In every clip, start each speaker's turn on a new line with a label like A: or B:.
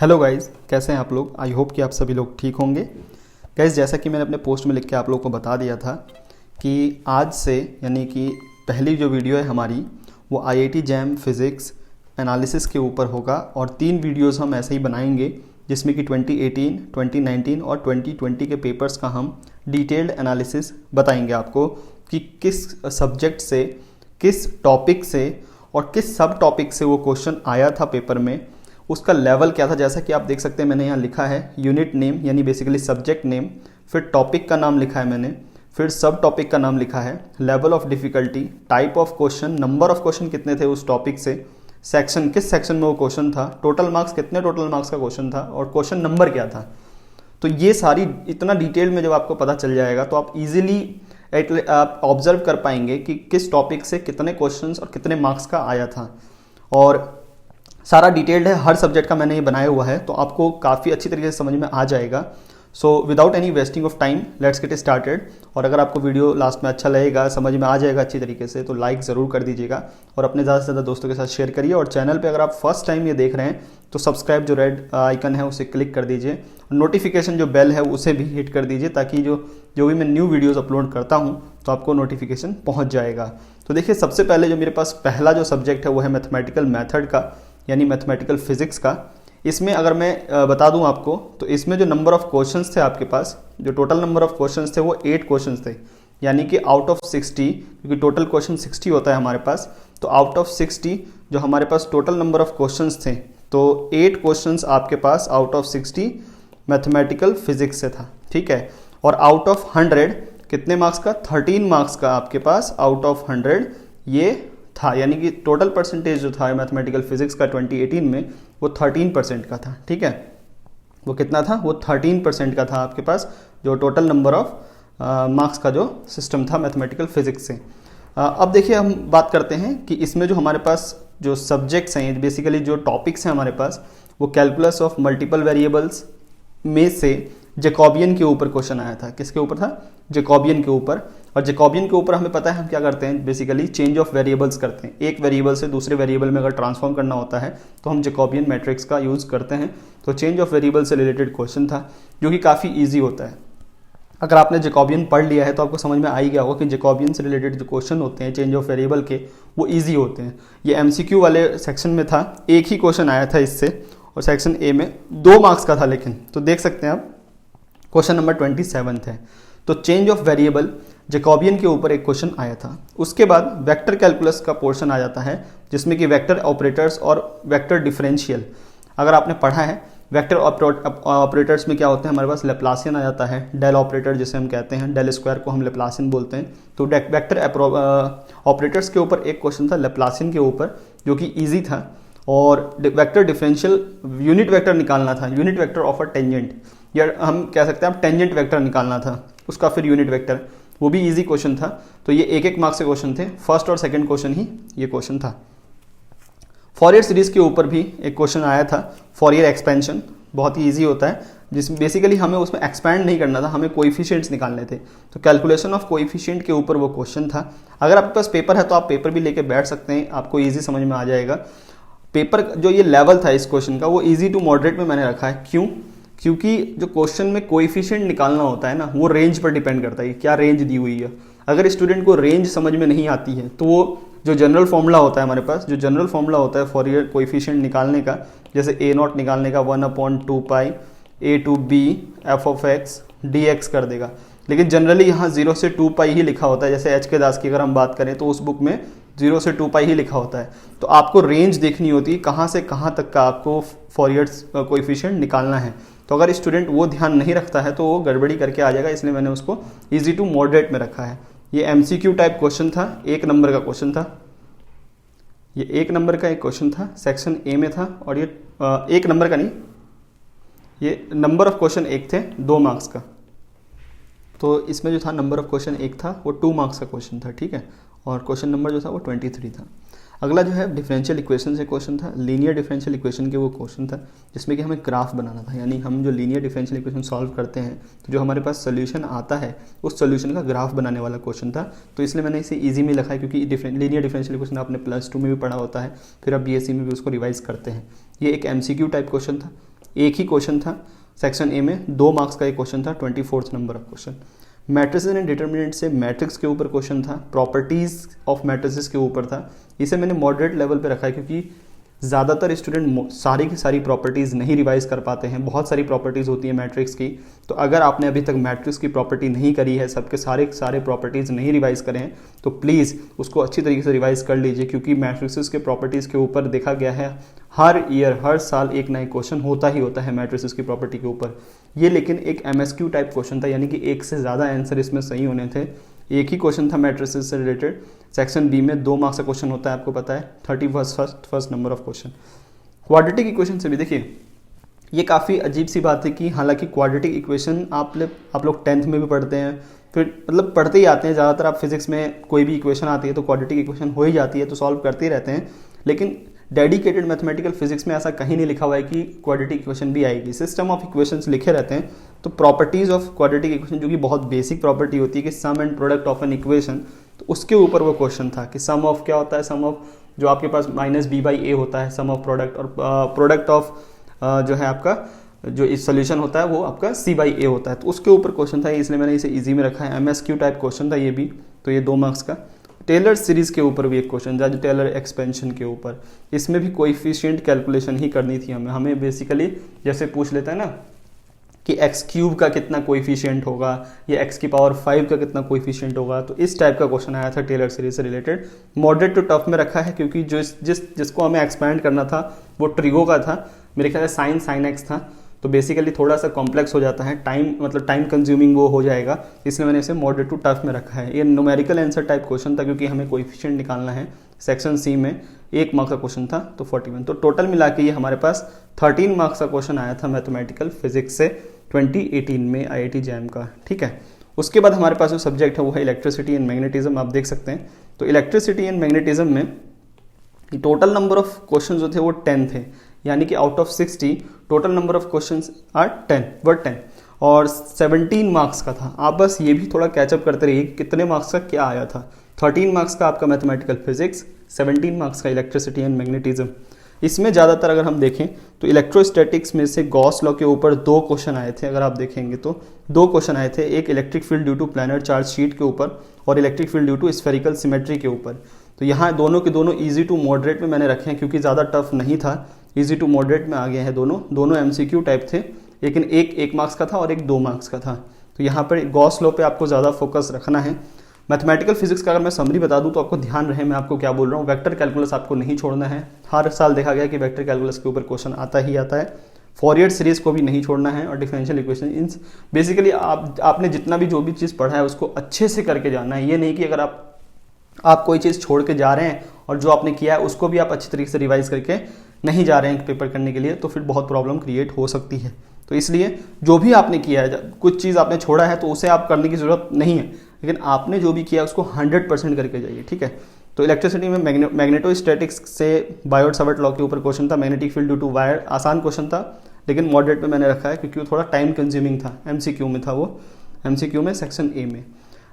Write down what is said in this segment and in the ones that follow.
A: Hello guys, कैसे हैं आप लोग। आई होप कि आप सभी लोग ठीक होंगे। गाइज़, जैसा कि मैंने अपने पोस्ट में लिख के आप लोगों को बता दिया था कि आज से यानी कि पहली जो वीडियो है हमारी वो आईआईटी जैम फिज़िक्स एनालिसिस के ऊपर होगा और 3 वीडियोस हम ऐसे ही बनाएंगे जिसमें कि 2018, 2019 और 2020 के पेपर्स का हम डिटेल्ड एनालिसिस बताएंगे आपको कि किस सब्जेक्ट से, किस टॉपिक से और किस सब टॉपिक से वो क्वेश्चन आया था पेपर में, उसका लेवल क्या था। जैसा कि आप देख सकते हैं मैंने यहाँ लिखा है यूनिट नेम यानी बेसिकली सब्जेक्ट नेम, फिर टॉपिक का नाम लिखा है मैंने, फिर सब टॉपिक का नाम लिखा है, level of difficulty, type of question, number of question कितने थे उस टॉपिक से, सेक्शन किस सेक्शन में वो क्वेश्चन था, टोटल मार्क्स कितने टोटल मार्क्स का क्वेश्चन था और क्वेश्चन नंबर क्या था। तो ये सारी इतना डिटेल में जब आपको पता चल जाएगा तो आप इजीली आप ऑब्जर्व कर पाएंगे कि किस टॉपिक से कितने क्वेश्चंस और कितने मार्क्स का आया था। और सारा डिटेल्ड है, हर सब्जेक्ट का मैंने ये बनाया हुआ है, तो आपको काफ़ी अच्छी तरीके से समझ में आ जाएगा। So without any wasting of time let's get started. और अगर आपको वीडियो लास्ट में अच्छा लगेगा, समझ में आ जाएगा अच्छी तरीके से, तो लाइक ज़रूर कर दीजिएगा और अपने ज़्यादा से ज़्यादा दोस्तों के साथ शेयर करिए। और चैनल पे अगर आप फर्स्ट टाइम ये देख रहे हैं तो सब्सक्राइब जो रेड आइकन है उसे क्लिक कर दीजिए, नोटिफिकेशन जो बेल है उसे भी हिट कर दीजिए ताकि जो भी मैं न्यू वीडियोज़ अपलोड करता हूँ तो आपको नोटिफिकेशन पहुँच जाएगा। तो देखिए, सबसे पहले जो मेरे पास पहला जो सब्जेक्ट है वो है मैथमेटिकल मैथड का यानी मैथमेटिकल फिजिक्स का। इसमें अगर मैं बता दूं आपको तो इसमें जो नंबर ऑफ क्वेश्चंस थे आपके पास, जो टोटल नंबर ऑफ क्वेश्चंस थे वो 8 क्वेश्चंस थे, यानी कि आउट ऑफ 60, क्योंकि टोटल क्वेश्चन 60 होता है हमारे पास, तो आउट ऑफ 60 जो हमारे पास टोटल नंबर ऑफ क्वेश्चंस थे तो 8 क्वेश्चंस आपके pass out of 60 mathematical physics से था, ठीक है। और आउट ऑफ 100 कितने मार्क्स का, 13 मार्क्स का आपके पास आउट ऑफ 100 ये था, यानी कि टोटल परसेंटेज जो था मैथमेटिकल फिजिक्स का 2018 में वो 13% का था, ठीक है। वो कितना था, वो 13% का था आपके पास जो टोटल नंबर ऑफ मार्क्स का जो सिस्टम था मैथमेटिकल फिजिक्स से। अब देखिए, हम बात करते हैं कि इसमें जो हमारे पास जो सब्जेक्ट्स हैं, बेसिकली जो टॉपिक्स हैं हमारे पास, वो कैलकुलस ऑफ मल्टीपल वेरिएबल्स में से जैकोबियन के ऊपर क्वेश्चन आया था। किसके ऊपर था, जैकोबियन के ऊपर। और जैकोबियन के ऊपर हमें पता है हम क्या करते हैं, बेसिकली चेंज ऑफ वेरिएबल्स करते हैं। एक वेरिएबल से दूसरे वेरिएबल में अगर ट्रांसफॉर्म करना होता है तो हम जैकोबियन मैट्रिक्स का यूज़ करते हैं। तो चेंज ऑफ वेरिएबल से रिलेटेड क्वेश्चन था जो कि काफ़ी ईजी होता है। अगर आपने जैकोबियन पढ़ लिया है तो आपको समझ में आ ही गया होगा कि जैकोबियन से रिलेटेड जो क्वेश्चन होते हैं चेंज ऑफ वेरिएबल के, वो ईजी होते हैं। ये एमसीक्यू वाले सेक्शन में था, एक ही क्वेश्चन आया था इससे, और सेक्शन ए में 2 मार्क्स का था। लेकिन तो देख सकते हैं आप, क्वेश्चन नंबर 27 है। तो चेंज ऑफ वेरिएबल जैकोबियन के ऊपर एक क्वेश्चन आया था। उसके बाद वेक्टर कैलकुलस का पोर्शन आ जाता है जिसमें कि वेक्टर ऑपरेटर्स और वेक्टर डिफरेंशियल। अगर आपने पढ़ा है वेक्टर ऑपरेटर्स में क्या होते हैं, हमारे पास लेप्लासियन आ जाता है, डेल ऑपरेटर जिसे हम कहते हैं, डेल स्क्वायर को हम लेप्लासियन बोलते हैं। तो वेक्टर ऑपरेटर्स के ऊपर एक क्वेश्चन था लेप्लासियन के ऊपर जो कि ईजी था। और वेक्टर डिफरेंशियल यूनिट वेक्टर निकालना था, unit vector of a tangent, या हम कह सकते हैं टेंजेंट वेक्टर निकालना था, उसका फिर यूनिट वेक्टर, वो भी इजी क्वेश्चन था। तो ये एक मार्क्स के क्वेश्चन थे, फर्स्ट और सेकंड क्वेश्चन ही ये क्वेश्चन था। फॉरियर सीरीज के ऊपर भी एक क्वेश्चन आया था, फॉरियर एक्सपेंशन, बहुत ही इजी होता है, जिसमें बेसिकली हमें उसमें एक्सपैंड नहीं करना था, हमें कोएफिशिएंट्स निकालने थे। तो कैलकुलेशन ऑफ कोएफिशिएंट के ऊपर वो क्वेश्चन था। अगर आपके पास पेपर है तो आप पेपर भी लेके बैठ सकते हैं, आपको ईजी समझ में आ जाएगा। पेपर जो ये लेवल था इस क्वेश्चन का वो ईजी टू मॉडरेट में मैंने रखा है। क्यों, क्योंकि जो क्वेश्चन में कोएफिशिएंट निकालना होता है ना, वो रेंज पर डिपेंड करता है, क्या रेंज दी हुई है। अगर स्टूडेंट को रेंज समझ में नहीं आती है तो वो जो जनरल फॉर्मूला होता है हमारे पास, जो जनरल फॉर्मूला होता है फॉरियर कोएफिशिएंट निकालने का, जैसे a0 निकालने का 1/2 पाई a to b f of x dx कर देगा। लेकिन जनरली यहाँ 0 से 2 पाई ही लिखा होता है। जैसे एच के दास की अगर हम बात करें तो उस बुक में 0 से 2 पाई ही लिखा होता है। तो आपको रेंज देखनी होती है, कहाँ से कहाँ तक का आपको फॉरियर कोएफिशिएंट निकालना है। तो अगर स्टूडेंट वो ध्यान नहीं रखता है तो वो गड़बड़ी करके आ जाएगा, इसलिए मैंने उसको ईजी टू मॉडरेट में रखा है। ये एमसीक्यू टाइप क्वेश्चन था, 1 नंबर का क्वेश्चन था, ये 1 नंबर का एक क्वेश्चन था, सेक्शन ए में था। और ये 1 नंबर का नहीं, ये नंबर ऑफ क्वेश्चन 1 थे 2 मार्क्स का। तो इसमें जो था नंबर ऑफ क्वेश्चन 1 था वो 2 मार्क्स का क्वेश्चन था, ठीक है। और क्वेश्चन नंबर जो था वो 23 था। अगला जो है डिफरेंशियल इक्वेशन से क्वेश्चन था, लीनियर डिफरेंशियल इक्वेशन के वो क्वेश्चन था जिसमें कि हमें ग्राफ बनाना था। यानी हम जो लीनियर डिफरेंशियल इक्वेशन सॉल्व करते हैं तो जो हमारे पास सोल्यूशन आता है उस सोल्यूशन का ग्राफ बनाने वाला क्वेश्चन था। तो इसलिए मैंने इसे ईजी में लिखा है, क्योंकि लीनियर डिफरेंशियल इक्वेशन आपने +2 में भी पढ़ा होता है, फिर आप BSc में भी उसको रिवाइज करते हैं। ये एक MCQ टाइप क्वेश्चन था। एक ही क्वेश्चन था। सेक्शन ए में 2 मार्क्स का एक क्वेश्चन था, 24 number of question. Matrices and determinant से मैट्रिक्स के ऊपर क्वेश्चन था, प्रॉपर्टीज़ ऑफ मैट्रिसेस के ऊपर था। इसे मैंने मॉडरेट लेवल पे रखा है क्योंकि ज़्यादातर स्टूडेंट सारी की सारी प्रॉपर्टीज़ नहीं रिवाइज कर पाते हैं। बहुत सारी प्रॉपर्टीज़ होती है मैट्रिक्स की, तो अगर आपने अभी तक मैट्रिक्स की प्रॉपर्टी नहीं करी है, सबके सारे प्रॉपर्टीज़ नहीं रिवाइज करें हैं, तो प्लीज़ उसको अच्छी तरीके से रिवाइज कर लीजिए, क्योंकि मैट्रिक्स के प्रॉपर्टीज़ के ऊपर देखा गया है हर ईयर हर साल एक नया क्वेश्चन होता ही होता है मैट्रिक्स की प्रॉपर्टी के ऊपर। ये लेकिन एक MSQ टाइप क्वेश्चन था, यानी कि एक से ज़्यादा आंसर इसमें सही होने थे। एक ही क्वेश्चन था मैट्रिसेस से रिलेटेड। सेक्शन बी में 2 मार्क्स का क्वेश्चन होता है, आपको पता है, 31st number of question. Quadratic equation से भी देखिए, ये काफ़ी अजीब सी बात है कि हालांकि क्वाड्रेटिक इक्वेशन आप लोग 10th में भी पढ़ते हैं, फिर मतलब पढ़ते ही आते हैं ज़्यादातर। आप फिजिक्स में कोई भी इक्वेशन आती है तो क्वाड्रेटिक इक्वेशन हो ही जाती है, तो सॉल्व करते ही रहते हैं। लेकिन डेडिकेटेड मैथमेटिकल फिजिक्स में ऐसा कहीं नहीं लिखा हुआ है कि क्वाड्रेटिक इक्वेशन भी आएगी। सिस्टम ऑफ इक्वेशंस लिखे रहते हैं। तो प्रॉपर्टीज़ ऑफ क्वाड्रेटिक इक्वेशन, जो कि बहुत बेसिक प्रॉपर्टी होती है कि sum and product of an equation, तो उसके ऊपर वो क्वेश्चन था कि सम ऑफ क्या होता है, सम ऑफ जो आपके पास -b/a होता है, सम ऑफ प्रोडक्ट, और प्रोडक्ट ऑफ जो है आपका जो इस सोल्यूशन होता है वो आपका c/a होता है। तो उसके ऊपर क्वेश्चन था, इसलिए मैंने इसे इजी में रखा है। MSQ टाइप क्वेश्चन था ये भी, तो ये 2 मार्क्स का। टेलर सीरीज के ऊपर भी एक क्वेश्चन था, जो टेलर एक्सपेंशन के ऊपर, इसमें भी कोएफिशिएंट कैलकुलेशन ही करनी थी हमें बेसिकली। जैसे पूछ लेता है ना कि x³ का कितना कोएफिशिएंट होगा या x⁵ का कितना कोएफिशिएंट होगा, तो इस टाइप का क्वेश्चन आया था टेलर सीरीज से रिलेटेड। मॉडरेट टू टफ में रखा है क्योंकि जिसको हमें एक्सपैंड करना था वो ट्रिगो का था, मेरे ख्याल से sin x था, तो बेसिकली थोड़ा सा कॉम्प्लेक्स हो जाता है, टाइम कंज्यूमिंग वो हो जाएगा, इसलिए मैंने इसे मॉडरेट टू टफ में रखा है। ये न्यूमेरिकल आंसर टाइप क्वेश्चन था क्योंकि हमें कोएफिशिएंट निकालना है। सेक्शन सी में 1 मार्क्स का क्वेश्चन था, तो 41। तो टोटल मिला के ये हमारे पास 13 मार्क्स का क्वेश्चन आया था मैथमेटिकल फिजिक्स से 2018 में IIT JAM का, ठीक है। उसके बाद हमारे पास जो सब्जेक्ट है वो है इलेक्ट्रिसिटी एंड मैग्नेटिज्म। आप देख सकते हैं, तो इलेक्ट्रिसिटी एंड मैग्नेटिज्म में टोटल नंबर ऑफ क्वेश्चन जो थे वो 10 थे, यानी कि out of 60 total number of questions are 10 और 17 मार्क्स का था। आप बस ये भी थोड़ा कैचअप करते रहिए कितने मार्क्स का क्या आया था। 13 मार्क्स का आपका मैथमेटिकल फिजिक्स, 17 मार्क्स का इलेक्ट्रिसिटी एंड मैग्नेटिज्म। इसमें ज़्यादातर अगर हम देखें तो इलेक्ट्रोस्टैटिक्स में से गॉस लॉ के ऊपर 2 क्वेश्चन आए थे। अगर आप देखेंगे तो 2 क्वेश्चन आए थे, एक electric field due to planar charge sheet के ऊपर और electric field due to spherical symmetry के ऊपर। तो यहाँ दोनों के दोनों ईजी टू मॉडरेट में मैंने रखे हैं क्योंकि ज़्यादा टफ नहीं था, ईजी टू मॉडरेट में आ गए हैं। दोनों MCQ टाइप थे, लेकिन एक 1 मार्क्स का था और एक 2 मार्क्स का था। तो यहाँ पर गॉस लॉ पे आपको ज़्यादा फोकस रखना है। मैथमेटिकल फिजिक्स का अगर मैं समरी बता दूं तो आपको ध्यान रहे मैं आपको क्या बोल रहा हूँ। वेक्टर कैलकुलस आपको नहीं छोड़ना है, हर साल देखा गया कि वेक्टर कैलकुलस के ऊपर क्वेश्चन आता ही आता है। फॉरियर सीरीज को भी नहीं छोड़ना है, और डिफरेंशियल इक्वेशन इन बेसिकली आपने जितना भी जो भी चीज़ पढ़ा है उसको अच्छे से करके जाना है। ये नहीं कि अगर आप कोई चीज़ छोड़ के जा रहे हैं और जो आपने किया है उसको भी आप अच्छी तरीके से रिवाइज करके नहीं जा रहे हैं पेपर करने के लिए, तो फिर बहुत प्रॉब्लम क्रिएट हो सकती है। तो इसलिए जो भी आपने किया है, कुछ चीज़ आपने छोड़ा है तो उसे आप करने की ज़रूरत नहीं है, लेकिन आपने जो भी किया उसको 100% करके जाइए, ठीक है। तो इलेक्ट्रिसिटी में मैग्नेटोस्टैटिक्स से बायोट सावर्ट लॉ के ऊपर क्वेश्चन था, magnetic field due to wire, आसान क्वेश्चन था लेकिन मॉडरेट में मैंने रखा है क्योंकि वो थोड़ा टाइम कंज्यूमिंग था। MCQ में था वो, MCQ में सेक्शन ए में।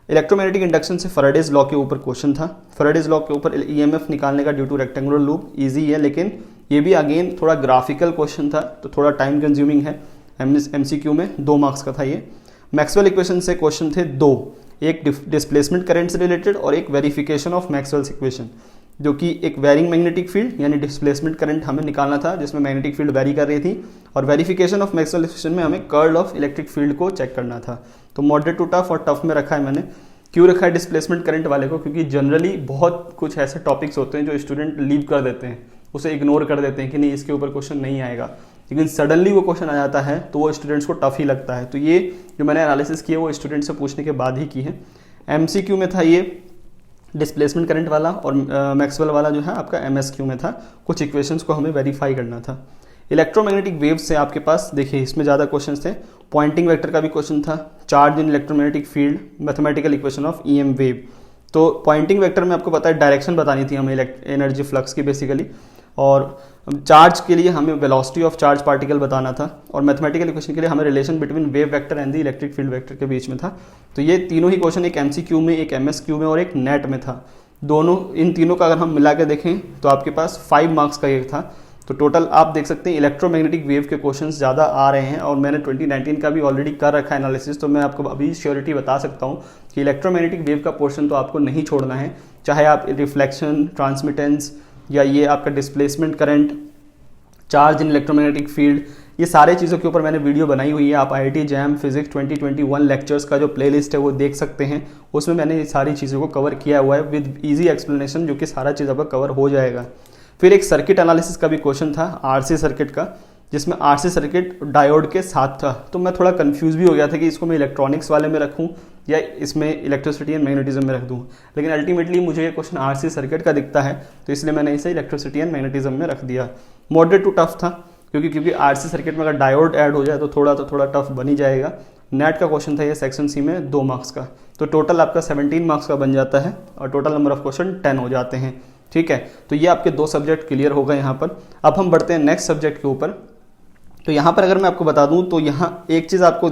A: इलेक्ट्रोमैग्नेटिक इंडक्शन से फैराडेज लॉ के ऊपर क्वेश्चन था। फैराडेज लॉ के ऊपर EMF निकालने का due two rectangular loop easy है, लेकिन ये भी अगेन थोड़ा ग्राफिकल क्वेश्चन था तो थोड़ा टाइम कंज्यूमिंग है। MCQ में 2 मार्क्स का था ये। मैक्सवेल इक्वेशन से क्वेश्चन थे 2, एक डिस्प्लेसमेंट करंट से रिलेटेड और एक वेरिफिकेशन ऑफ मैक्सवेल्स इक्वेशन, जो कि एक वेरिंग मैग्नेटिक फील्ड यानी डिस्प्लेसमेंट करंट हमें निकालना था जिसमें मैग्नेटिक फील्ड वेरी कर रही थी, और वेरिफिकेशन ऑफ मैक्सवेल इक्वेशन में हमें कर्ल ऑफ इलेक्ट्रिक फील्ड को चेक करना था। तो मॉडरेट टू टफ और टफ में रखा है मैंने। क्यों रखा है डिस्प्लेसमेंट करंट वाले को? क्योंकि जनरली बहुत कुछ ऐसे टॉपिक्स होते हैं जो स्टूडेंट लीव कर देते हैं, उसे इग्नोर कर देते हैं कि नहीं इसके ऊपर क्वेश्चन नहीं आएगा, लेकिन सडनली वो क्वेश्चन आ जाता है तो वो स्टूडेंट्स को टफ ही लगता है। तो ये जो मैंने एनालिसिस किया वो स्टूडेंट से पूछने के बाद ही की है। MCQ में था ये डिस्प्लेसमेंट करंट वाला, और मैक्सवेल वाला जो है आपका MSQ में था, कुछ इक्वेशंस को हमें वेरीफाई करना था। इलेक्ट्रोमैग्नेटिक वेव्स से आपके पास देखिए इसमें ज़्यादा क्वेश्चंस थे। पॉइंटिंग वेक्टर का भी क्वेश्चन था, charge in electromagnetic field, mathematical equation of EM wave. तो पॉइंटिंग वेक्टर में आपको पता है डायरेक्शन बतानी थी हमें एनर्जी फ्लक्स की बेसिकली, और चार्ज के लिए हमें वेलोसिटी ऑफ चार्ज पार्टिकल बताना था, और मैथमेटिकल इक्वेशन के लिए हमें relation between wave vector and the electric field vector के बीच में था। तो ये तीनों ही क्वेश्चन, एक MCQ में, एक MSQ में और एक नेट में था। इन तीनों का अगर हम मिला के देखें तो आपके पास 5 मार्क्स का एक था। तो टोटल आप देख सकते हैं इलेक्ट्रोमैग्नेटिक वेव के क्वेश्चंस ज़्यादा आ रहे हैं, और मैंने 2019 का भी ऑलरेडी कर रखा है एनालिसिस, तो मैं आपको अभी श्योरिटी बता सकता हूँ कि इलेक्ट्रोमैग्नेटिक वेव का पोर्शन तो आपको नहीं छोड़ना है, चाहे आप रिफ्लेक्शन, ट्रांसमिटेंस, या ये आपका displacement current, charge in electromagnetic field, ये सारे चीज़ों के ऊपर मैंने वीडियो बनाई हुई है। आप IIT जैम फिजिक्स 2021 लेक्चर्स का जो प्लेलिस्ट है वो देख सकते हैं, उसमें मैंने ये सारी चीज़ों को कवर किया हुआ है विद इजी एक्सप्लेनेशन, जो कि सारा चीज़ आपका कवर हो जाएगा। फिर एक सर्किट एनालिसिस का भी क्वेश्चन था, RC सर्किट का, जिसमें RC सर्किट डायोड के साथ था। तो मैं थोड़ा कंफ्यूज भी हो गया था कि इसको मैं इलेक्ट्रॉनिक्स वाले में रखूं या इसमें इलेक्ट्रिसिटी एंड मैग्नेटिज्म में रख दूं, लेकिन अल्टीमेटली मुझे ये क्वेश्चन RC सर्किट का दिखता है, तो इसलिए मैंने इसे इलेक्ट्रिसिटी एंड मैग्नेटिज्म में रख दिया। मॉडरेट टू टफ था, क्योंकि RC सर्किट में अगर डायोड ऐड हो जाए तो थोड़ा टफ बन ही जाएगा। नेट का क्वेश्चन था ये सेक्शन सी में 2 मार्क्स का, तो टोटल आपका 17 मार्क्स का बन जाता है, और टोटल नंबर ऑफ क्वेश्चन 10 हो जाते हैं। ठीक है, तो ये आपके 2 सब्जेक्ट क्लियर हो गए यहाँ पर। अब हम बढ़ते हैं नेक्स्ट सब्जेक्ट के ऊपर। तो यहाँ पर अगर मैं आपको बता दूँ तो यहाँ एक चीज़ आपको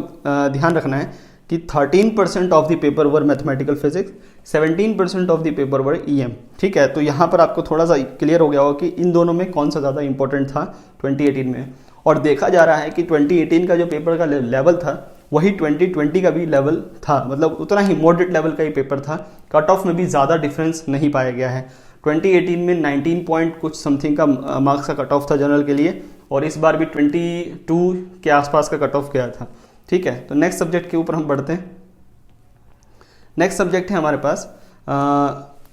A: ध्यान रखना है कि 13% of the paper were mathematical physics, 17% of the paper were EM। ठीक है, तो यहाँ पर आपको थोड़ा सा क्लियर हो गया होगा कि इन दोनों में कौन सा ज़्यादा इंपॉर्टेंट था 2018 में, और देखा जा रहा है कि 2018 का जो पेपर का लेवल था वही 2020 का भी लेवल था, मतलब उतना ही मॉडरेट लेवल का ही पेपर था। कट ऑफ में भी ज़्यादा डिफरेंस नहीं पाया गया है। 2018 में 19 पॉइंट कुछ समथिंग का मार्क्स का कट ऑफ था जनरल के लिए, और इस बार भी 22 के आसपास का कट ऑफ गया था। ठीक है, तो नेक्स्ट सब्जेक्ट के ऊपर हम बढ़ते हैं। नेक्स्ट सब्जेक्ट है हमारे पास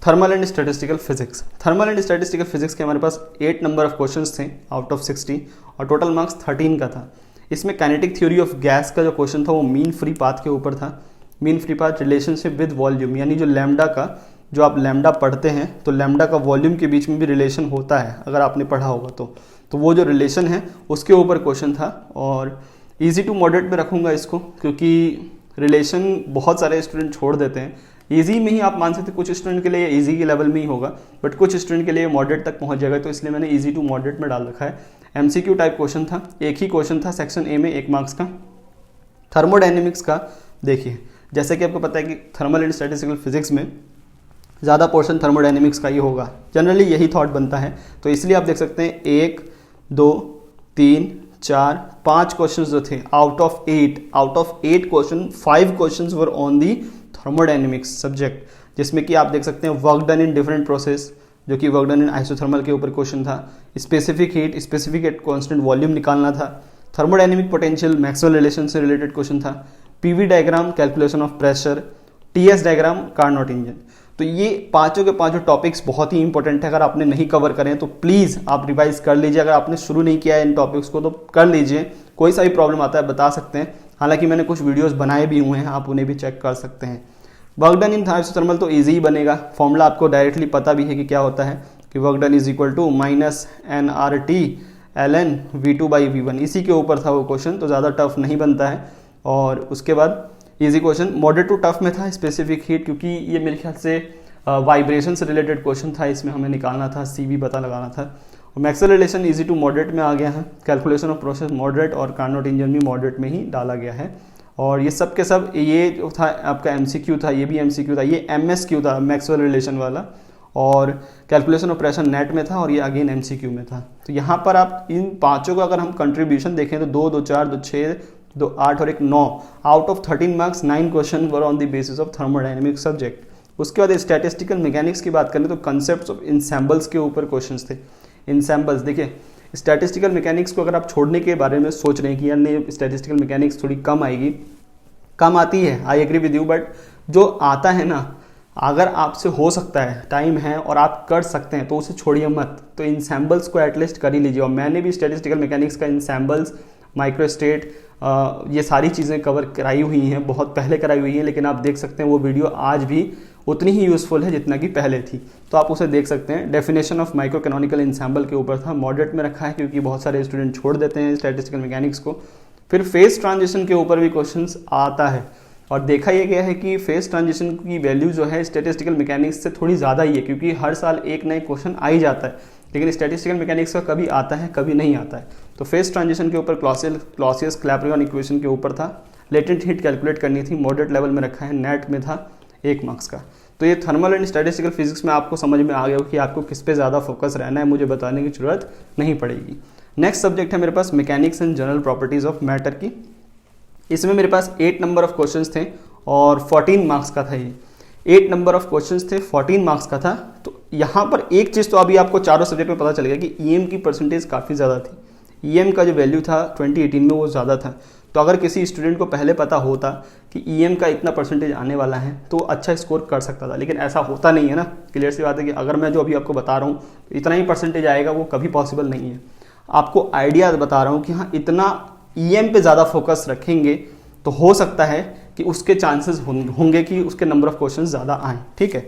A: thermal and statistical physics. Thermal and statistical physics के हमारे पास 8 नंबर ऑफ क्वेश्चंस थे आउट ऑफ 60, और टोटल मार्क्स 13 का था। इसमें काइनेटिक थ्योरी ऑफ गैस का जो क्वेश्चन था वो मीन फ्री पाथ के ऊपर था। Mean free path relationship with volume, यानी जो लैम्डा का, जो आप लैम्डा पढ़ते हैं तो लैम्डा का वॉल्यूम के बीच में भी रिलेशन होता है, अगर आपने पढ़ा होगा तो वो जो रिलेशन है उसके ऊपर क्वेश्चन था। और इजी टू मॉडरेट में रखूँगा इसको, क्योंकि रिलेशन बहुत सारे स्टूडेंट छोड़ देते हैं। इजी में ही आप मान सकते, कुछ स्टूडेंट के लिए इजी के लेवल में ही होगा, बट कुछ स्टूडेंट के लिए मॉडरेट तक पहुंच जाएगा, तो इसलिए मैंने इजी टू मॉडरेट में डाल रखा है। MCQ टाइप क्वेश्चन था, एक ही क्वेश्चन था सेक्शन ए में 1 मार्क्स का। थर्मोडायनेमिक्स का देखिए, जैसे कि आपको पता है कि थर्मल एंड स्टैटिस्टिकल फिजिक्स में ज़्यादा पोर्शन थर्मोडायनेमिक्स का ही होगा, जनरली यही थॉट बनता है। तो इसलिए आप देख सकते हैं 1, 2, 3, 4, 5 क्वेश्चंस जो थे out of 8 question, 5 questions were on the thermodynamics subject, जिसमें कि आप देख सकते हैं work done in different process, जो कि वर्क डन इन आइसोथर्मल के ऊपर क्वेश्चन था। Specific heat, specific at constant volume निकालना था। थर्मोडायनेमिक पोटेंशियल, मैक्सवेल रिलेशन से रिलेटेड क्वेश्चन था। PV diagram, calculation of pressure, TS diagram, Carnot engine. तो ये पांचों के पांचों टॉपिक्स बहुत ही इंपॉर्टेंट है। अगर आपने नहीं कवर करें तो प्लीज़ आप रिवाइज कर लीजिए। अगर आपने शुरू नहीं किया है इन टॉपिक्स को तो कर लीजिए। कोई सा भी प्रॉब्लम आता है बता सकते हैं, हालांकि मैंने कुछ वीडियोस बनाए भी हुए हैं, आप उन्हें भी चेक कर सकते हैं। वर्क डन इन आइसोथर्मल तो ईजी ही बनेगा, फॉर्मूला आपको डायरेक्टली पता भी है कि क्या होता है, कि work done is equal to -nRT ln V2/V1। इसी के ऊपर था वो क्वेश्चन, तो ज़्यादा टफ नहीं बनता है। और उसके बाद easy question moderate to tough में था स्पेसिफिक हीट, क्योंकि ये मेरे ख्याल से वाइब्रेशन से रिलेटेड क्वेश्चन था, इसमें हमें निकालना था, CV पता लगाना था। और Maxwell relation easy to moderate में आ गया है। कैलकुलेशन ऑफ प्रोसेस मॉडरेट, और कार्नोट इंजन भी मॉडरेट में ही डाला गया है। और ये सब के सब, ये जो था आपका MCQ था, ये भी MCQ था, ये MSQ था मैक्सवेल रिलेशन वाला, और कैलकुलेशन ऑफ प्रेशर नेट में था, और ये अगेन MCQ में था। तो यहाँ पर आप इन पांचों का अगर हम कंट्रीब्यूशन देखें तो 2, 2, 4, 2, 6, 2, 8 और 1, 9 out of 13 marks 9 question were on the basis of thermodynamic subject. उसके बाद स्टैटिस्टिकल मैकेनिक्स की बात करें तो कंसेप्ट्स ऑफ इंसेम्बल्स के ऊपर क्वेश्चंस थे। इंसेम्बल्स देखिए, स्टैटिस्टिकल मैकेनिक्स को अगर आप छोड़ने के बारे में सोच रहे हैं कि यार नहीं स्टैटिस्टिकल मैकेनिक्स थोड़ी कम आएगी, कम आती है, I agree with you, but जो आता है ना, अगर आपसे हो सकता है, टाइम है और आप कर सकते हैं तो उसे छोड़िए मत। तो इंसेम्बल्स को एटलीस्ट कर ही लीजिए। और मैंने भी स्टैटिस्टिकल मैकेनिक्स का इंसेम्बल्स, माइक्रोस्टेट, ये सारी चीज़ें कवर कराई हुई हैं, बहुत पहले कराई हुई हैं, लेकिन आप देख सकते हैं वो वीडियो आज भी उतनी ही यूज़फुल है जितना कि पहले थी, तो आप उसे देख सकते हैं। Definition of micro canonical ensemble के ऊपर था, मॉडरेट में रखा है क्योंकि बहुत सारे स्टूडेंट छोड़ देते हैं स्टैटिस्टिकल मैकेनिक्स को। फिर फेज ट्रांजिशन के ऊपर भी क्वेश्चंस आता है, और देखा यह गया है कि फेज ट्रांजिशन की वैल्यू जो है स्टैटिस्टिकल मैकेनिक्स से थोड़ी ज़्यादा ही है, क्योंकि हर साल एक नए क्वेश्चन आ ही जाता है, लेकिन स्टैटिस्टिकल मैकेनिक्स का कभी आता है कभी नहीं आता है। तो फेज ट्रांजिशन के ऊपर क्लॉसियस क्लैपेरॉन इक्वेशन के ऊपर था। लेटेंट हीट कैलकुलेट करनी थी, मॉडरेट लेवल में रखा है, नेट में था 1 मार्क्स का। तो ये थर्मल एंड स्टैटिस्टिकल फिजिक्स में आपको समझ में आ गया कि आपको किस पे ज़्यादा फोकस रहना है, मुझे बताने की ज़रूरत नहीं पड़ेगी। नेक्स्ट सब्जेक्ट है मेरे पास mechanics and general properties of matter की। इसमें मेरे पास 8 नंबर ऑफ क्वेश्चंस थे और 14 मार्क्स का था। ये 8 नंबर ऑफ क्वेश्चंस थे, 14 मार्क्स का था। तो यहाँ पर एक चीज़ तो अभी आपको चारों सब्जेक्ट में पता चल गया कि ईएम की परसेंटेज काफ़ी ज़्यादा थी। ईएम का जो वैल्यू था 2018 में वो ज़्यादा था। तो अगर किसी स्टूडेंट को पहले पता होता कि ईएम का इतना परसेंटेज आने वाला है तो अच्छा स्कोर कर सकता था, लेकिन ऐसा होता नहीं है ना। क्लियर सी बात है कि अगर मैं जो अभी आपको बता रहा हूँ तो इतना ही परसेंटेज आएगा, वो कभी पॉसिबल नहीं है। आपको आइडिया बता रहा हूँ कि हाँ, इतना ईएम पे ज़्यादा फोकस रखेंगे तो हो सकता है कि उसके चांसेस होंगे कि उसके नंबर ऑफ क्वेश्चन ज़्यादा आएँ। ठीक है।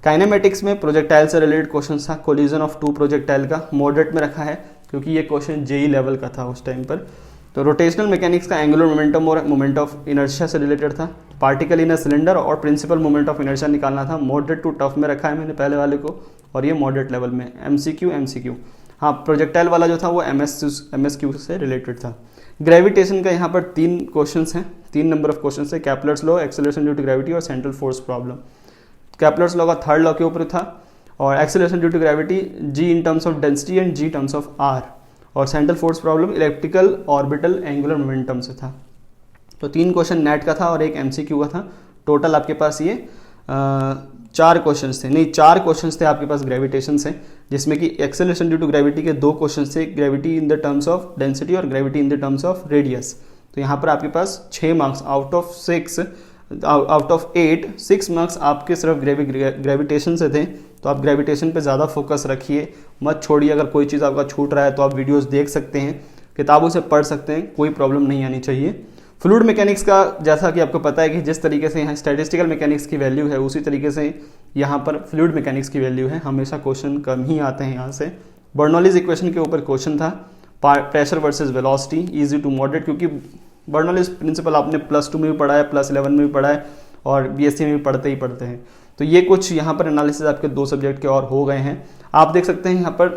A: काइनेमेटिक्स में प्रोजेक्टाइल से रिलेटेड क्वेश्चन था, कोलिजन ऑफ 2 प्रोजेक्टाइल का मॉडरेट में रखा है क्योंकि ये क्वेश्चन जेई लेवल का था उस टाइम पर। तो रोटेशनल मैकेनिक्स का एंगुलर मोमेंटम और मोमेंट ऑफ इनर्शिया से रिलेटेड था। पार्टिकल इन अ सिलेंडर और प्रिंसिपल मोमेंट ऑफ इनर्शिया निकालना था। मॉडरेट टू टफ में रखा है मैंने पहले वाले को, और ये मॉडरेट लेवल में। एमसीक्यू हाँ, प्रोजेक्टाइल वाला जो था वो एमएसक्यू से रिलेटेड था। ग्रेविटेशन का यहाँ पर 3 क्वेश्चंस हैं, 3 नंबर ऑफ क्वेश्चंस है। Kepler's law, acceleration due to gravity और central force problem. Kepler's law का 3rd लॉ के ऊपर था, और acceleration due to gravity G in terms of density and G terms of R, और central force problem electrical orbital angular momentum से था। तो 3 क्वेश्चन नेट का था और एक एमसीक्यू का था। टोटल आपके पास ये 4 क्वेश्चंस थे, नहीं 4 क्वेश्चंस थे आपके पास ग्रेविटेशन से, जिसमें कि एक्सेलरेशन ड्यू टू ग्रेविटी के 2 क्वेश्चंस थे, gravity in the terms of density और gravity in the terms of radius. तो यहाँ पर आपके पास 6 मार्क्स आउट ऑफ 8 6 मार्क्स आपके सिर्फ ग्रेविटेशन से थे। तो आप ग्रेविटेशन पे ज़्यादा फोकस रखिए, मत छोड़िए। अगर कोई चीज़ आपका छूट रहा है तो आप वीडियोस देख सकते हैं, किताबों से पढ़ सकते हैं, कोई प्रॉब्लम नहीं आनी चाहिए। फ्लूइड मैकेनिक्स का जैसा कि आपको पता है कि जिस तरीके से यहाँ स्टैटिस्टिकल मैकेनिक्स की वैल्यू है, उसी तरीके से यहाँ पर फ्लूइड मैकेनिक्स की वैल्यू है। हमेशा क्वेश्चन कम ही आते हैं यहाँ से। बर्नौलीज इक्वेशन के ऊपर क्वेश्चन था, pressure versus velocity, easy to moderate, क्योंकि बर्नौलीज प्रिंसिपल आपने +2 में भी पढ़ा है, +11 में भी पढ़ा है, और बीएससी में भी पढ़ते हैं। तो ये कुछ यहाँ पर एनालिसिस आपके 2 सब्जेक्ट के और हो गए हैं। आप देख सकते हैं यहाँ पर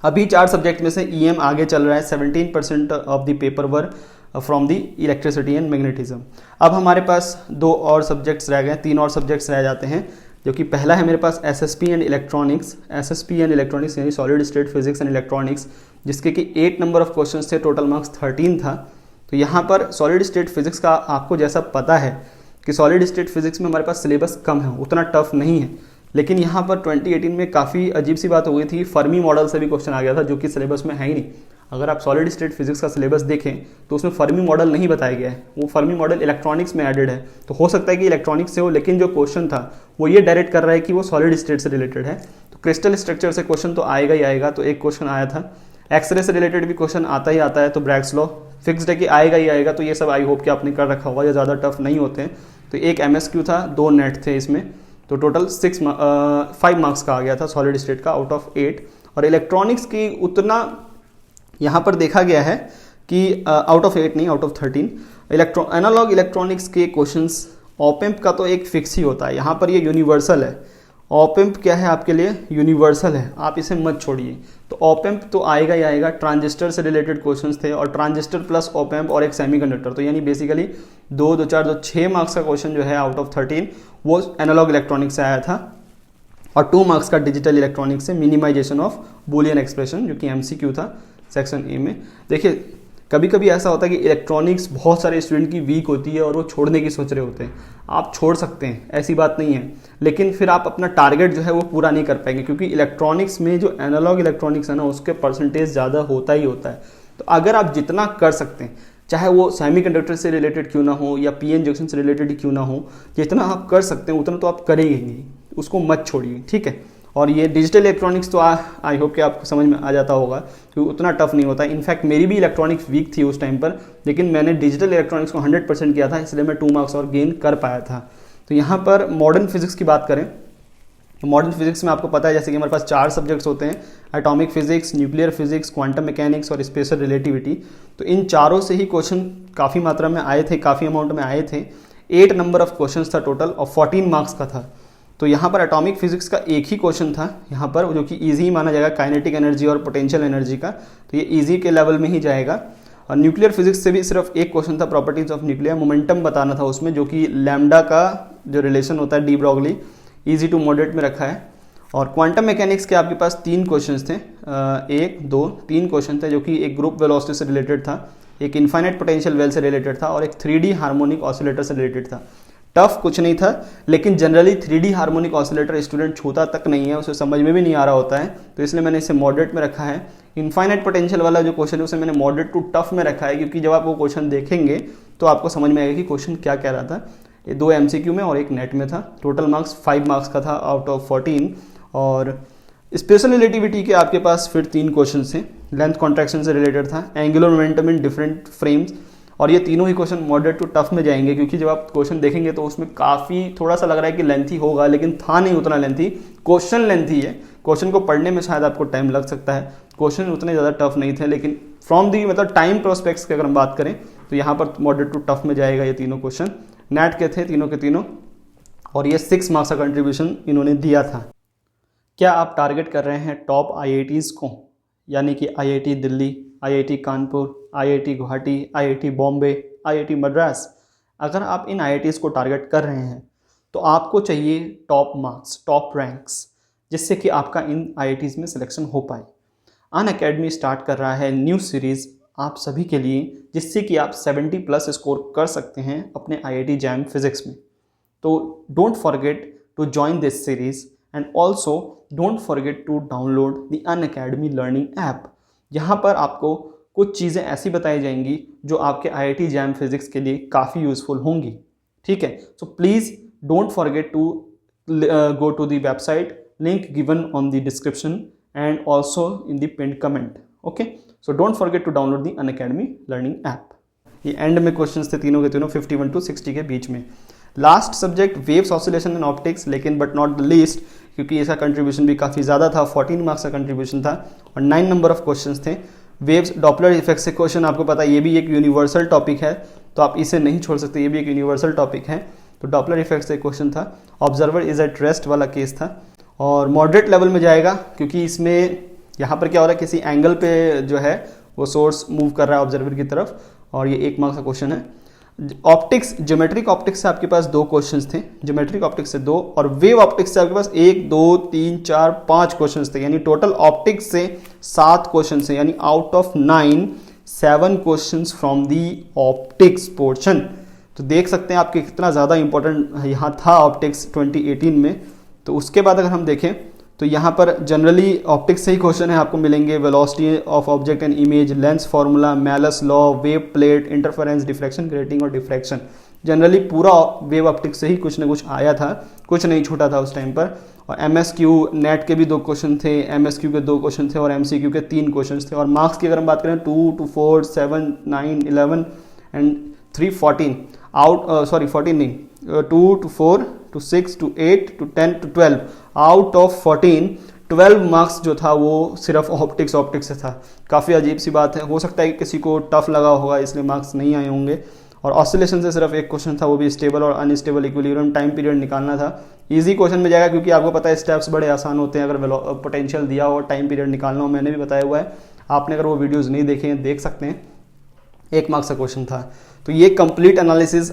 A: अभी 4 सब्जेक्ट में से ईएम आगे चल रहा है। 17% of the paper were from the electricity and magnetism. अब हमारे पास 2 और सब्जेक्ट्स रह गए, 3 और सब्जेक्ट्स रह जाते हैं, जो कि पहला है मेरे पास एसएसपी एंड इलेक्ट्रॉनिक्स यानी solid state physics and electronics, जिसके कि 8 नंबर ऑफ क्वेश्चन थे, टोटल मार्क्स 13 था। तो यहाँ पर सॉलिड स्टेट फिजिक्स का आपको जैसा पता है कि सॉलिड स्टेट फिजिक्स में हमारे पास सिलेबस कम है, उतना टफ नहीं है, लेकिन यहाँ पर 2018 में काफ़ी अजीब सी बात हो गई थी। फर्मी मॉडल से भी क्वेश्चन आ गया था, जो कि सिलेबस में है ही नहीं। अगर आप सॉलिड स्टेट फिजिक्स का सिलेबस देखें तो उसमें फर्मी मॉडल नहीं बताया गया है, वो फर्मी मॉडल इलेक्ट्रॉनिक्स में एडेड है। तो हो सकता है कि इलेक्ट्रॉनिक्स से हो, लेकिन जो क्वेश्चन था वो ये डायरेक्ट कर रहा है कि वो सॉलिड स्टेट से रिलेटेड है। तो क्रिस्टल स्ट्रक्चर से क्वेश्चन तो आएगा ही आएगा। तो एक क्वेश्चन आया था, एक्सरे से रिलेटेड भी क्वेश्चन आता ही आता है, तो ब्रैग्स लॉ फिक्स्ड है कि आएगा ही आएगा। तो ये सब आई होप कि आपने कर रखा होगा, ये ज़्यादा टफ नहीं होते हैं। तो एक एमएसक्यू था, 2 नेट थे इसमें, तो टोटल 5 मार्क्स का आ गया था सॉलिड स्टेट का आउट ऑफ 8। और इलेक्ट्रॉनिक्स की उतना यहाँ पर देखा गया है कि आउट ऑफ 8 नहीं, आउट ऑफ 13 एनालॉग इलेक्ट्रॉनिक्स के क्वेश्चंस। ऑपेम्प का तो एक फिक्स ही होता है, यहाँ पर ये यूनिवर्सल है। ऑपेम्प क्या है आपके लिए? यूनिवर्सल है, आप इसे मत छोड़िए। तो ऑपेम्प तो आएगा ही आएगा। ट्रांजिस्टर से रिलेटेड क्वेश्चंस थे, और ट्रांजिस्टर प्लस ऑपेम्प और एक सेमीकंडक्टर, तो यानी बेसिकली 6 मार्क्स का क्वेश्चन जो है आउट ऑफ 13 वो एनालॉग इलेक्ट्रॉनिक्स से आया था। और 2 मार्क्स का डिजिटल इलेक्ट्रॉनिक्स से मिनिमाइजेशन ऑफ बूलियन एक्सप्रेशन, जो कि एमसीक्यू था सेक्शन ए में। देखिए कभी कभी ऐसा होता है कि इलेक्ट्रॉनिक्स बहुत सारे स्टूडेंट की वीक होती है और वो छोड़ने की सोच रहे होते हैं। आप छोड़ सकते हैं, ऐसी बात नहीं है, लेकिन फिर आप अपना टारगेट जो है वो पूरा नहीं कर पाएंगे, क्योंकि इलेक्ट्रॉनिक्स में जो एनालॉग इलेक्ट्रॉनिक्स है ना, उसके परसेंटेज ज़्यादा होता ही होता है। तो अगर आप जितना कर सकते हैं, चाहे वो सेमीकंडक्टर से रिलेटेड क्यों ना हो या पीएन जंक्शन से रिलेटेड क्यों ना हो, जितना आप कर सकते हैं उतना तो आप करेंगे ही, उसको मत छोड़िए, ठीक है। और ये डिजिटल इलेक्ट्रॉनिक्स तो आई होप कि आपको समझ में आ जाता होगा, क्योंकि उतना टफ नहीं होता। इनफैक्ट मेरी भी इलेक्ट्रॉनिक्स वीक थी उस टाइम पर, लेकिन मैंने डिजिटल इलेक्ट्रॉनिक्स को 100% किया था, इसलिए मैं 2 मार्क्स और गेन कर पाया था। तो यहाँ पर मॉडर्न फिजिक्स की बात करें तो मॉडर्न फिजिक्स में आपको पता है जैसे कि हमारे पास 4 सब्जेक्ट्स होते हैं, atomic physics, nuclear physics, quantum mechanics और स्पेशल रिलेटिविटी। तो इन चारों से ही क्वेश्चन काफ़ी मात्रा में आए थे, काफ़ी अमाउंट में आए थे। 8 नंबर ऑफ क्वेश्चन था टोटल, और 14 मार्क्स का था। तो यहाँ पर एटॉमिक फिजिक्स का एक ही क्वेश्चन था यहाँ पर, जो कि ईजी माना जाएगा, काइनेटिक एनर्जी और पोटेंशियल एनर्जी का, तो ये ईजी के लेवल में ही जाएगा। और न्यूक्लियर फिजिक्स से भी सिर्फ एक क्वेश्चन था, प्रॉपर्टीज ऑफ न्यूक्लियर, मोमेंटम बताना था उसमें, जो कि लैम्डा का जो रिलेशन होता है de Broglie easy to moderate में रखा है। और क्वांटम मैकेनिक्स के आपके पास 3 क्वेश्चंस थे, 1 2 3 क्वेश्चन थे, जो कि एक ग्रुप वेलोसिटी से रिलेटेड था, एक इनफाइनाइट पोटेंशियल वेल से रिलेटेड था और एक 3D हार्मोनिक ऑसिलेटर से रिलेटेड था। टफ कुछ नहीं था, लेकिन generally 3D harmonic oscillator student छूता तक नहीं है, उसे समझ में भी नहीं आ रहा होता है, तो इसलिए मैंने इसे मॉडरेट में रखा है। इनफाइनाइट पोटेंशियल वाला जो क्वेश्चन है उसे मैंने मॉडरेट टू टफ में रखा है, क्योंकि जब आप वो क्वेश्चन देखेंगे तो आपको समझ में आएगा कि क्वेश्चन क्या कह रहा था। ये 2 MCQ में और 1 नेट में था। टोटल मार्क्स 5 मार्क्स का था आउट ऑफ 14। और स्पेशल रिलेटिविटी के आपके पास फिर 3 क्वेश्चन थे, लेंथ कॉन्ट्रैक्शन से रिलेटेड था, angular momentum in different frames, और ये तीनों ही क्वेश्चन मॉडरेट टू टफ में जाएंगे, क्योंकि जब आप क्वेश्चन देखेंगे तो उसमें काफ़ी थोड़ा सा लग रहा है कि लेंथी होगा, लेकिन था नहीं उतना लेंथी। क्वेश्चन लेंथी है, क्वेश्चन को पढ़ने में शायद आपको टाइम लग सकता है, क्वेश्चन उतने ज़्यादा टफ नहीं थे, लेकिन फ्रॉम दी मतलब टाइम प्रोस्पेक्ट्स की अगर हम बात करें तो यहाँ पर मॉडरेट टू टफ में जाएगा ये तीनों क्वेश्चन। नेट के थे तीनों के तीनों, और ये 6 मार्क्स का कंट्रीब्यूशन इन्होंने दिया था। क्या आप टारगेट कर रहे हैं टॉप IITs को, यानी कि IIT Delhi, IIT Kanpur, IIT Guwahati, IIT Bombay, IIT Madras? अगर आप इन IITs को टारगेट कर रहे हैं तो आपको चाहिए टॉप मार्क्स, टॉप रैंक्स, जिससे कि आपका इन IITs में सिलेक्शन हो पाए। अनअकैडमी स्टार्ट कर रहा है न्यू सीरीज़ आप सभी के लिए, जिससे कि आप 70+ स्कोर कर सकते हैं अपने IIT जैम फिजिक्स में। तो don't forget to join this series and also don't forget to download the Unacademy learning app. यहाँ पर आपको कुछ चीज़ें ऐसी बताई जाएंगी जो आपके IIT जैम फिजिक्स के लिए काफ़ी यूज़फुल होंगी, ठीक है। So please don't forget to go to the website, link given on the description and also in the pinned comment, okay. So don't forget to download the Unacademy learning app. ये end में questions थे तीनों के तीनों 51 to 60 के बीच में। Last subject waves oscillation and optics, लेकिन but not the least, क्योंकि इसका कंट्रीब्यूशन भी काफ़ी ज़्यादा था, 14 मार्क्स का कंट्रीब्यूशन था और 9 नंबर ऑफ क्वेश्चंस थे। वेव्स डॉपलर इफेक्ट से क्वेश्चन आपको पता है ये भी एक यूनिवर्सल टॉपिक है, तो आप इसे नहीं छोड़ सकते, ये भी एक यूनिवर्सल टॉपिक है। तो डॉपलर इफेक्ट से क्वेश्चन था, ऑब्जर्वर इज एट रेस्ट वाला केस था, और मॉडरेट लेवल में जाएगा, क्योंकि इसमें यहाँ पर क्या हो रहा है, किसी एंगल पे जो है वो सोर्स मूव कर रहा है ऑब्जर्वर की तरफ, और ये 1 मार्क्स का क्वेश्चन है। ऑप्टिक्स, ज्योमेट्रिक ऑप्टिक्स से आपके पास 2 क्वेश्चंस थे, ज्योमेट्रिक ऑप्टिक्स से 2, और वेव ऑप्टिक्स से आपके पास 1 2 3 4 5 क्वेश्चंस थे, यानी टोटल ऑप्टिक्स से 7 क्वेश्चंस थे, यानी out of 9 7 questions from the optics portion. तो देख सकते हैं आपके कितना ज़्यादा इंपॉर्टेंट यहाँ था ऑप्टिक्स 2018 में। तो उसके बाद अगर हम देखें तो यहाँ पर जनरली ऑप्टिक्स से ही क्वेश्चन है आपको मिलेंगे, velocity of object and image, lens formula, malleus law, wave plate, interference, diffraction, grating और डिफ्रैक्शन। जनरली पूरा वेव ऑप्टिक्स से ही कुछ ना कुछ आया था, कुछ नहीं छूटा था उस टाइम पर। और MSQ नेट के भी 2 क्वेश्चन थे, MSQ के 2 क्वेश्चन थे, और MCQ के 3 क्वेश्चन थे। और मार्क्स की अगर हम बात करें 2 to 4 7 9 11 एंड 3 14 आउट, सॉरी 14 नहीं, 2 to 4 to 6 to 8 to 10 to 12 out of 14 12 marks जो था वो सिर्फ ऑप्टिक्स से था। काफ़ी अजीब सी बात है, हो सकता है कि किसी को टफ लगा होगा इसलिए मार्क्स नहीं आए होंगे। और ऑसिलेशन से सिर्फ 1 क्वेश्चन था, वो भी स्टेबल और अनस्टेबल इक्विलिब्रियम टाइम पीरियड निकालना था। इजी क्वेश्चन में जाएगा, क्योंकि आपको पता है स्टेप्स बड़े आसान होते हैं अगर पोटेंशियल दिया हो, टाइम पीरियड निकालना हो, मैंने भी बताया हुआ है। आपने अगर वो वीडियोज़ नहीं देखे हैं देख सकते हैं। 1 मार्क्स का क्वेश्चन था। तो ये कंप्लीट एनालिसिस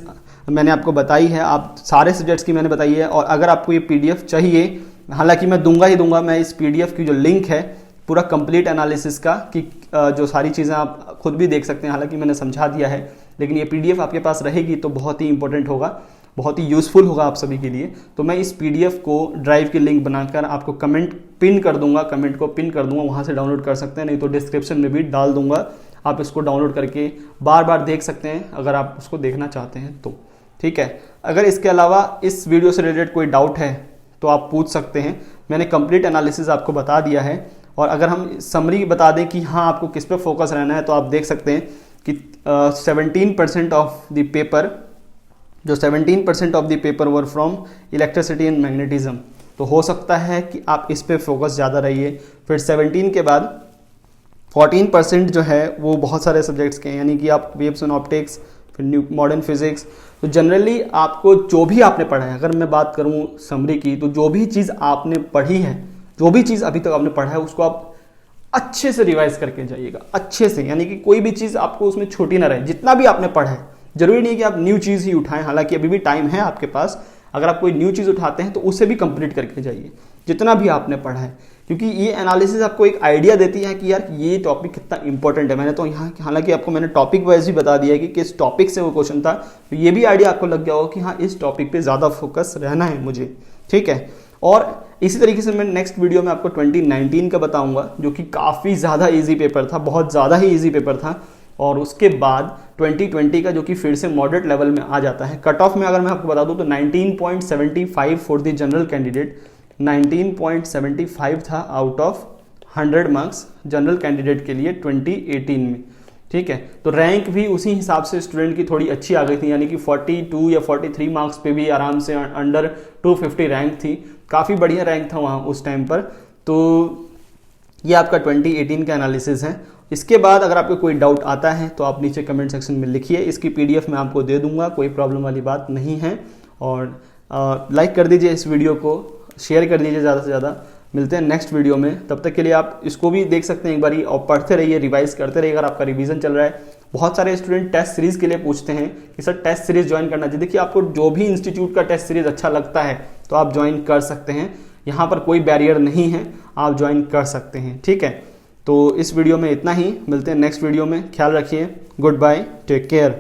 A: मैंने आपको बताई है, आप सारे सब्जेक्ट्स की मैंने बताई है। और अगर आपको ये PDF चाहिए, हालांकि मैं दूंगा ही दूंगा, मैं इस PDF की जो लिंक है पूरा कंप्लीट एनालिसिस का, कि जो सारी चीज़ें आप खुद भी देख सकते हैं, हालांकि मैंने समझा दिया है, लेकिन ये PDF आपके पास रहेगी तो बहुत ही इंपॉर्टेंट होगा, बहुत ही यूज़फुल होगा आप सभी के लिए। तो मैं इस PDF को ड्राइव की लिंक बनाकर आपको कमेंट पिन कर दूंगा, कमेंट को पिन कर दूंगा, वहाँ से डाउनलोड कर सकते हैं, नहीं तो डिस्क्रिप्शन में भी डाल दूंगा, आप इसको डाउनलोड करके बार बार देख सकते हैं अगर आप उसको देखना चाहते हैं तो, ठीक है। अगर इसके अलावा इस वीडियो से रिलेटेड कोई डाउट है तो आप पूछ सकते हैं, मैंने कंप्लीट एनालिसिस आपको बता दिया है। और अगर हम समरी बता दें कि हाँ आपको किस पे फोकस रहना है, तो आप देख सकते हैं कि 17% ऑफ द पेपर, जो 17% of the paper were from electricity and magnetism, तो हो सकता है कि आप इस पे फोकस ज़्यादा रहिए। फिर 17 के बाद 14% जो है वो बहुत सारे सब्जेक्ट्स के हैं, यानी कि आप वेव्स एंड ऑप्टिक्स, फिर न्यू मॉडर्न फिजिक्स। तो जनरली आपको जो भी आपने पढ़ा है, अगर मैं बात करूं समरी की, तो जो भी चीज़ आपने पढ़ी है, जो भी चीज़ अभी तक आपने पढ़ा है, उसको आप अच्छे से रिवाइज करके जाइएगा, अच्छे से, यानी कि कोई भी चीज़ आपको उसमें छोटी ना रहे। जितना भी आपने पढ़ा है, जरूरी नहीं कि आप न्यू चीज़ ही उठाएं, हालांकि अभी भी टाइम है आपके पास, अगर आप कोई न्यू चीज़ उठाते हैं तो उसे भी कंप्लीट करके जाइए जितना भी आपने पढ़ा है, क्योंकि ये एनालिसिस आपको एक आइडिया देती है कि यार ये टॉपिक कितना इंपॉर्टेंट है। मैंने तो यहाँ हालांकि आपको मैंने टॉपिक वाइज भी बता दिया है कि किस टॉपिक से वो क्वेश्चन था, तो ये भी आइडिया आपको लग गया होगा कि हाँ इस टॉपिक पे ज़्यादा फोकस रहना है मुझे, ठीक है। और इसी तरीके से मैं नेक्स्ट वीडियो में आपको 2019 का बताऊंगा जो कि काफ़ी ज़्यादा ईजी पेपर था, बहुत ज़्यादा ही ईजी पेपर था। और उसके बाद 2020 का जो कि फिर से मॉडरेट लेवल में आ जाता है। कट ऑफ में अगर मैं आपको बता दूं तो 19.75 फॉर द जनरल कैंडिडेट, 19.75 था out of 100 marks general candidate के लिए 2018 में, ठीक है। तो रैंक भी उसी हिसाब से स्टूडेंट की थोड़ी अच्छी आ गई थी, यानी कि 42 या 43 मार्क्स पे भी आराम से अंडर 250 रैंक थी, काफ़ी बढ़िया रैंक था वहाँ उस टाइम पर। तो ये आपका 2018 का एनालिसिस है। इसके बाद अगर आपको कोई डाउट आता है तो आप नीचे कमेंट सेक्शन में लिखिए, इसकी PDF मैं आपको दे दूंगा, कोई प्रॉब्लम वाली बात नहीं है। और लाइक कर दीजिए इस वीडियो को, शेयर कर दीजिए ज़्यादा से ज़्यादा। मिलते हैं नेक्स्ट वीडियो में, तब तक के लिए आप इसको भी देख सकते हैं एक बारी और पढ़ते रहिए, रिवाइज करते रहिए अगर आपका रिवीजन चल रहा है। बहुत सारे स्टूडेंट टेस्ट सीरीज़ के लिए पूछते हैं कि सर टेस्ट सीरीज़ ज्वाइन करना चाहिए। देखिए आपको जो भी इंस्टीट्यूट का टेस्ट सीरीज़ अच्छा लगता है तो आप ज्वाइन कर सकते हैं, यहाँ पर कोई बैरियर नहीं है, आप ज्वाइन कर सकते हैं, ठीक है। तो इस वीडियो में इतना ही, मिलते हैं नेक्स्ट वीडियो में, ख्याल रखिए, गुड बाय, टेक केयर।